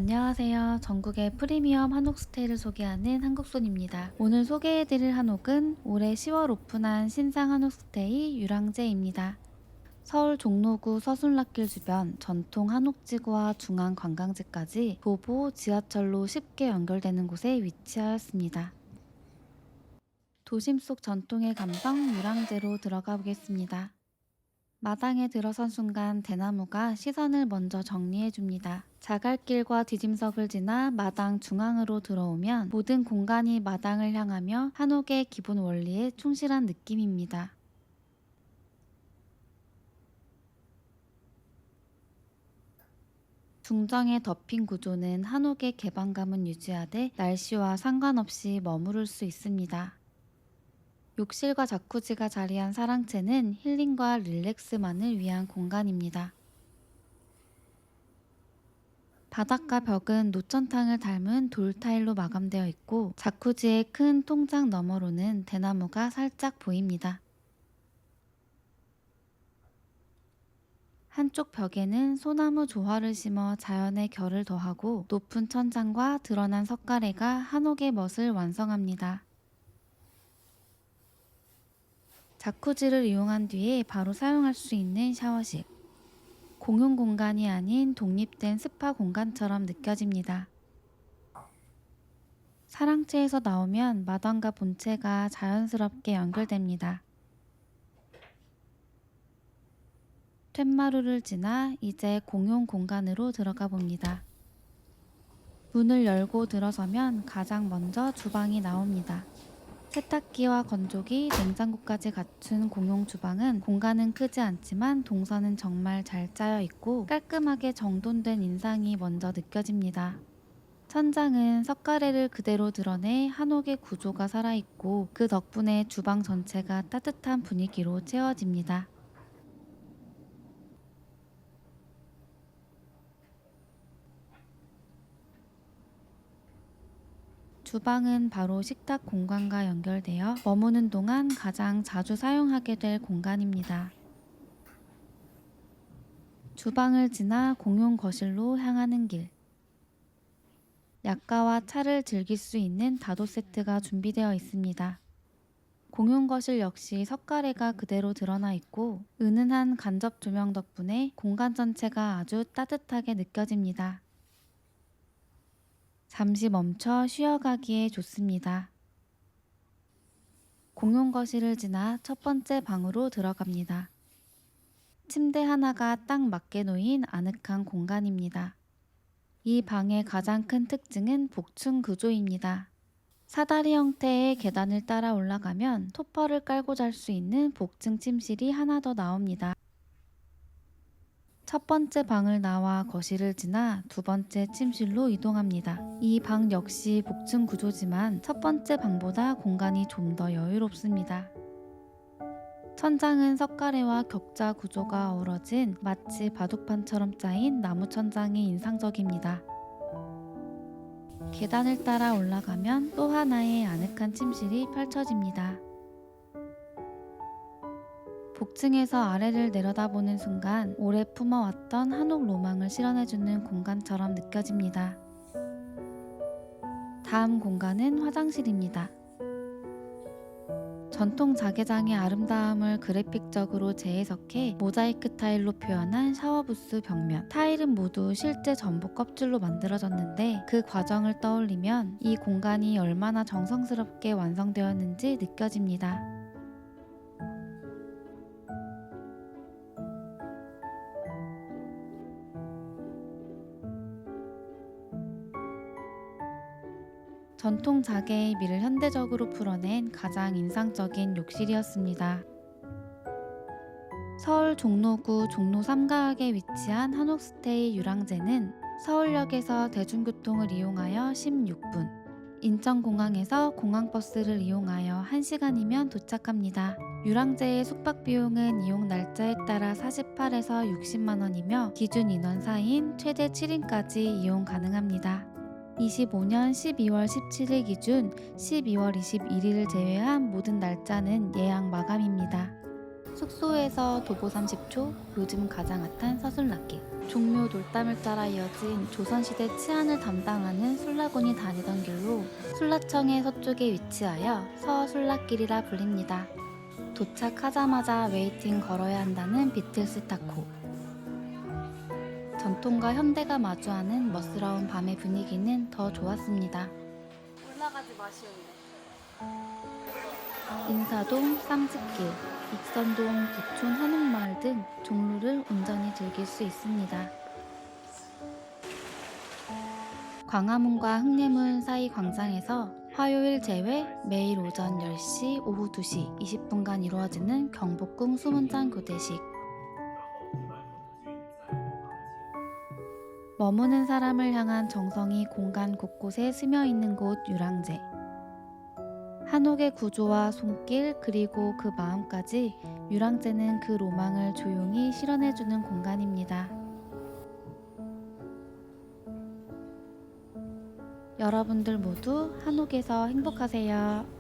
안녕하세요. 전국의 프리미엄 한옥 스테이를 소개하는 한국손입니다. 오늘 소개해드릴 한옥은 올해 10월 오픈한 신상 한옥 스테이 유랑제입니다. 서울 종로구 서순락길 주변 전통 한옥지구와 중앙 관광지까지 도보, 지하철로 쉽게 연결되는 곳에 위치하였습니다. 도심 속 전통의 감성 유랑제로 들어가 보겠습니다. 마당에 들어선 순간 대나무가 시선을 먼저 정리해줍니다. 자갈길과 디딤석을 지나 마당 중앙으로 들어오면 모든 공간이 마당을 향하며 한옥의 기본 원리에 충실한 느낌입니다. 중정의 덮인 구조는 한옥의 개방감은 유지하되 날씨와 상관없이 머무를 수 있습니다. 욕실과 자쿠지가 자리한 사랑채는 힐링과 릴렉스만을 위한 공간입니다. 바닥과 벽은 노천탕을 닮은 돌 타일로 마감되어 있고 자쿠지의 큰 통장 너머로는 대나무가 살짝 보입니다. 한쪽 벽에는 소나무 조화를 심어 자연의 결을 더하고 높은 천장과 드러난 석가래가 한옥의 멋을 완성합니다. 자쿠지를 이용한 뒤에 바로 사용할 수 있는 샤워실. 공용 공간이 아닌 독립된 스파 공간처럼 느껴집니다. 사랑채에서 나오면 마당과 본체가 자연스럽게 연결됩니다. 툇마루를 지나 이제 공용 공간으로 들어가 봅니다. 문을 열고 들어서면 가장 먼저 주방이 나옵니다. 세탁기와 건조기, 냉장고까지 갖춘 공용 주방은 공간은 크지 않지만 동선은 정말 잘 짜여 있고 깔끔하게 정돈된 인상이 먼저 느껴집니다. 천장은 석가래를 그대로 드러내 한옥의 구조가 살아있고 그 덕분에 주방 전체가 따뜻한 분위기로 채워집니다. 주방은 바로 식탁 공간과 연결되어 머무는 동안 가장 자주 사용하게 될 공간입니다. 주방을 지나 공용 거실로 향하는 길. 약과와 차를 즐길 수 있는 다도 세트가 준비되어 있습니다. 공용 거실 역시 석가래가 그대로 드러나 있고 은은한 간접 조명 덕분에 공간 전체가 아주 따뜻하게 느껴집니다. 잠시 멈춰 쉬어가기에 좋습니다. 공용 거실을 지나 첫 번째 방으로 들어갑니다. 침대 하나가 딱 맞게 놓인 아늑한 공간입니다. 이 방의 가장 큰 특징은 복층 구조입니다. 사다리 형태의 계단을 따라 올라가면 토퍼를 깔고 잘 수 있는 복층 침실이 하나 더 나옵니다. 첫 번째 방을 나와 거실을 지나 두 번째 침실로 이동합니다. 이 방 역시 복층 구조지만 첫 번째 방보다 공간이 좀 더 여유롭습니다. 천장은 석가래와 격자 구조가 어우러진 마치 바둑판처럼 짜인 나무 천장이 인상적입니다. 계단을 따라 올라가면 또 하나의 아늑한 침실이 펼쳐집니다. 복층에서 아래를 내려다보는 순간 오래 품어왔던 한옥 로망을 실현해주는 공간처럼 느껴집니다. 다음 공간은 화장실입니다. 전통 자개장의 아름다움을 그래픽적으로 재해석해 모자이크 타일로 표현한 샤워부스 벽면. 타일은 모두 실제 전복 껍질로 만들어졌는데 그 과정을 떠올리면 이 공간이 얼마나 정성스럽게 완성되었는지 느껴집니다. 전통 자개의 미를 현대적으로 풀어낸 가장 인상적인 욕실이었습니다. 서울 종로구 종로 3가역에 위치한 한옥스테이 유랑제는 서울역에서 대중교통을 이용하여 16분, 인천공항에서 공항버스를 이용하여 1시간이면 도착합니다. 유랑제의 숙박 비용은 이용 날짜에 따라 48에서 60만원이며 기준 인원 4인 최대 7인까지 이용 가능합니다. 25년 12월 17일 기준 12월 21일을 제외한 모든 날짜는 예약 마감입니다. 숙소에서 도보 30초, 요즘 가장 핫한 서술락길. 종묘 돌담을 따라 이어진 조선시대 치안을 담당하는 술라군이 다니던 길로 술라청의 서쪽에 위치하여 서술락길이라 불립니다. 도착하자마자 웨이팅 걸어야 한다는 비틀스 타코. 전통과 현대가 마주하는 멋스러운 밤의 분위기는 더 좋았습니다. 올라가지 마시오네. 인사동, 쌈짓길, 익선동, 부촌 한옥마을 등 종로를 온전히 즐길 수 있습니다. 광화문과 흥례문 사이 광장에서 화요일 제외 매일 오전 10시, 오후 2시 20분간 이루어지는 경복궁 수문장 교대식. 머무는 사람을 향한 정성이 공간 곳곳에 스며있는 곳 유랑제. 한옥의 구조와 손길 그리고 그 마음까지 유랑제는 그 로망을 조용히 실현해주는 공간입니다. 여러분들 모두 한옥에서 행복하세요.